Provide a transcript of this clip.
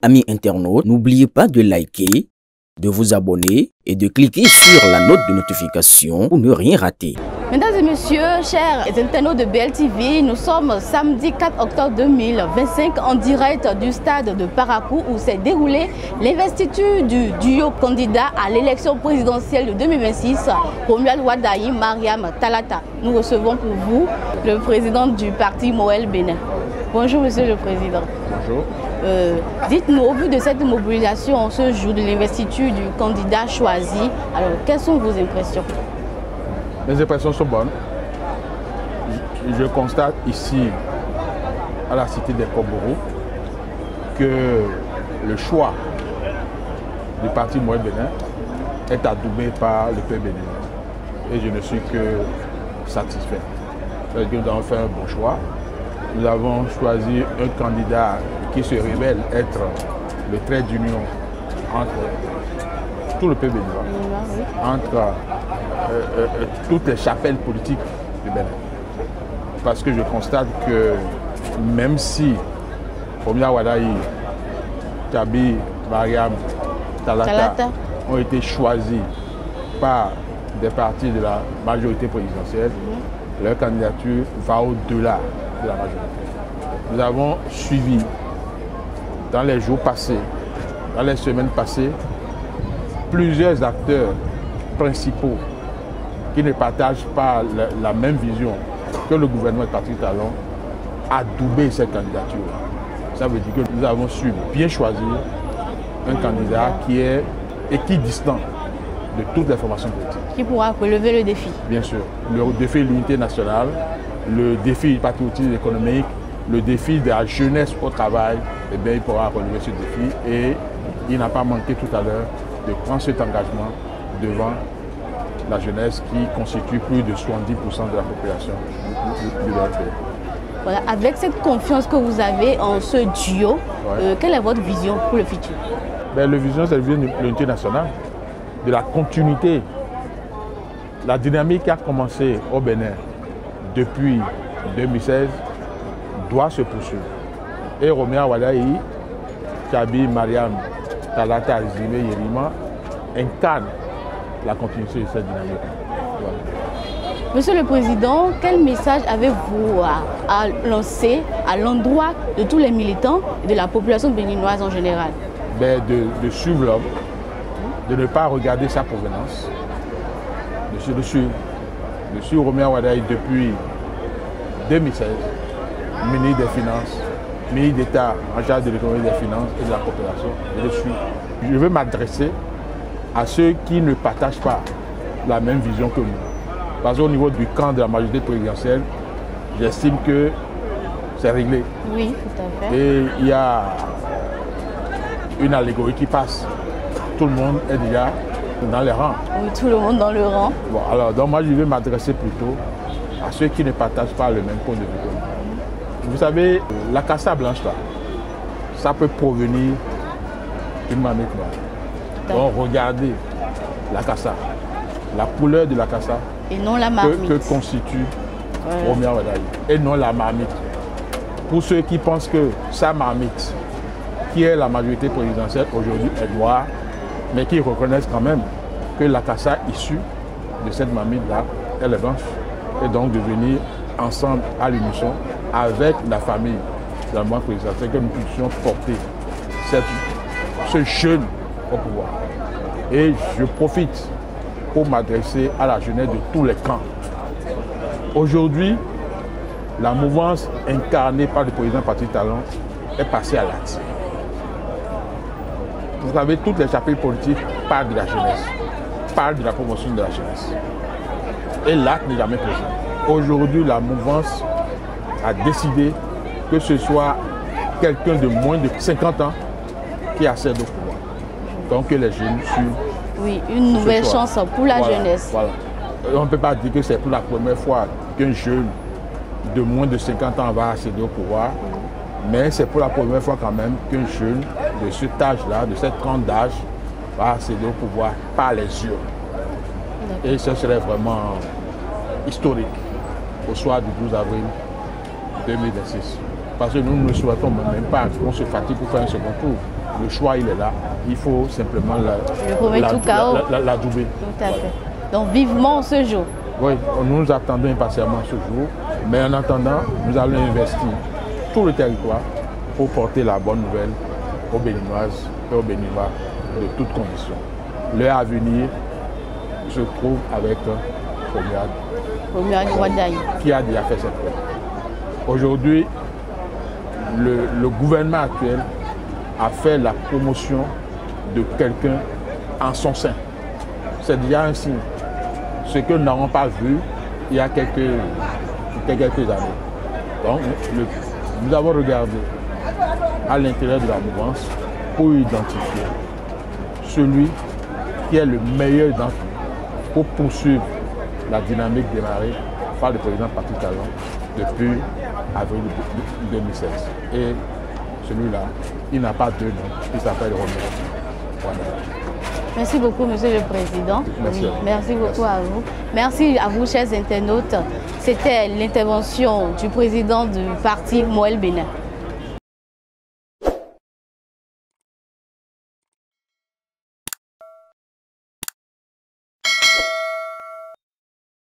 Amis internautes, n'oubliez pas de liker, de vous abonner et de cliquer sur la note de notification pour ne rien rater. Mesdames et messieurs, chers internautes de BLTV, nous sommes samedi 4 octobre 2025 en direct du stade de Parakou où s'est déroulée l'investiture du duo candidat à l'élection présidentielle de 2026, Romuald Wadayi, Mariam Talata. Nous recevons pour vous le président du parti Moël Bénin. Bonjour Monsieur le Président. Bonjour. Dites-nous, au vu de cette mobilisation en ce jour de l'investiture du candidat choisi, alors quelles sont vos impressions? Mes impressions sont bonnes. Je constate ici, à la cité des Koborou, que le choix du parti Moël Bénin est adoubé par le peuple béninois. Et je ne suis que satisfait. C'est-à-dire que nous avons fait un bon choix. Nous avons choisi un candidat qui se révèle être le trait d'union entre tout le peuple béninois, entre toutes les chapelles politiques du Bénin. Parce que je constate que même si Romuald Wadayi, Kabi, Mariam, Talata ont été choisis par des partis de la majorité présidentielle, leur candidature va au-delà de la majorité. Nous avons suivi dans les jours passés, dans les semaines passées, plusieurs acteurs principaux qui ne partagent pas la même vision que le gouvernement de Patrick Talon adoubé cette candidature. Ça veut dire que nous avons su bien choisir un candidat qui est équidistant de toutes les formations politiques. Qui pourra relever le défi? Bien sûr. Le défi de l'unité nationale, le défi du patriotisme économique, le défi de la jeunesse au travail, eh bien, il pourra relever ce défi et il n'a pas manqué tout à l'heure de prendre cet engagement devant la jeunesse qui constitue plus de 70% de la population du pays. Voilà, avec cette confiance que vous avez en ce duo, quelle est votre vision pour le futur? La vision, c'est la vision de l'unité nationale, de la continuité. La dynamique qui a commencé au Bénin depuis 2016 doit se poursuivre. Et Romuald Wadayi, Kabi, Mariam, Talata, Azime, Yerima incarnent la continuité de cette dynamique. Voilà. Monsieur le Président, quel message avez-vous à lancer à l'endroit de tous les militants et de la population béninoise en général? De suivre l'homme, de ne pas regarder sa provenance, de suivre Romuald Wadayi depuis 2016, ministre des Finances, ministre d'État en charge de l'économie des finances et de la coopération. Je veux m'adresser à ceux qui ne partagent pas la même vision que nous. Parce qu'au niveau du camp de la majorité présidentielle, j'estime que c'est réglé. Oui, tout à fait. Et il y a une allégorie qui passe. Tout le monde est déjà dans les rangs. Oui, tout le monde dans le rang. Bon, alors, donc moi, je vais m'adresser plutôt à ceux qui ne partagent pas le même point de vue que nous. Vous savez, la cassa blanche, là, ça peut provenir d'une marmite noire. Donc regardez la cassa, la couleur de la cassa et non la marmite que constitue Romuald Wadayi et non la marmite. Pour ceux qui pensent que sa marmite, qui est la majorité présidentielle aujourd'hui, est noire, mais qui reconnaissent quand même que la cassa issue de cette marmite-là, elle est blanche. Et donc de venir ensemble à l'unisson avec la famille de la mouvement présidentielle, que nous puissions porter ce jeune au pouvoir. Et je profite pour m'adresser à la jeunesse de tous les camps. Aujourd'hui, la mouvance incarnée par le président Patrick Talon est passée à l'acte. Vous savez, toutes les chapelles politiques parlent de la jeunesse, parlent de la promotion de la jeunesse. Et l'acte n'est jamais présent. Aujourd'hui, la mouvance a décidé que ce soit quelqu'un de moins de 50 ans qui accède au pouvoir. Donc que les jeunes suivent. Oui, une nouvelle chance pour la jeunesse. Voilà. On ne peut pas dire que c'est pour la première fois qu'un jeune de moins de 50 ans va accéder au pouvoir, mais c'est pour la première fois quand même qu'un jeune de cet âge-là, de cette tranche d'âge, va accéder au pouvoir par les urnes. Et ce serait vraiment historique au soir du 12 avril 2026. Parce que nous ne souhaitons même pas qu'on se fatigue pour faire un second tour. Le choix, il est là. Il faut simplement la doubler. Tout à fait. Donc, vivement ce jour. Oui, nous attendons impatiemment ce jour. Mais en attendant, nous allons investir tout le territoire pour porter la bonne nouvelle aux Béninoises et aux Béninois de toutes conditions. Leur avenir se trouve avec Pomiad qui a déjà fait cette preuve. Aujourd'hui, le gouvernement actuel a fait la promotion de quelqu'un en son sein. C'est déjà un signe. Ce que nous n'avons pas vu il y a quelques années. Donc, nous avons regardé à l'intérieur de la mouvance pour identifier celui qui est le meilleur d'entre nous pour poursuivre la dynamique démarrée par le président Patrice Talon depuis avril 2016. Et celui-là, il n'a pas de nom, il s'appelle Roméo. Voilà. Merci beaucoup, Monsieur le Président. Merci, merci beaucoup à vous. Merci à vous, chers internautes. C'était l'intervention du président du parti Moël Bénin.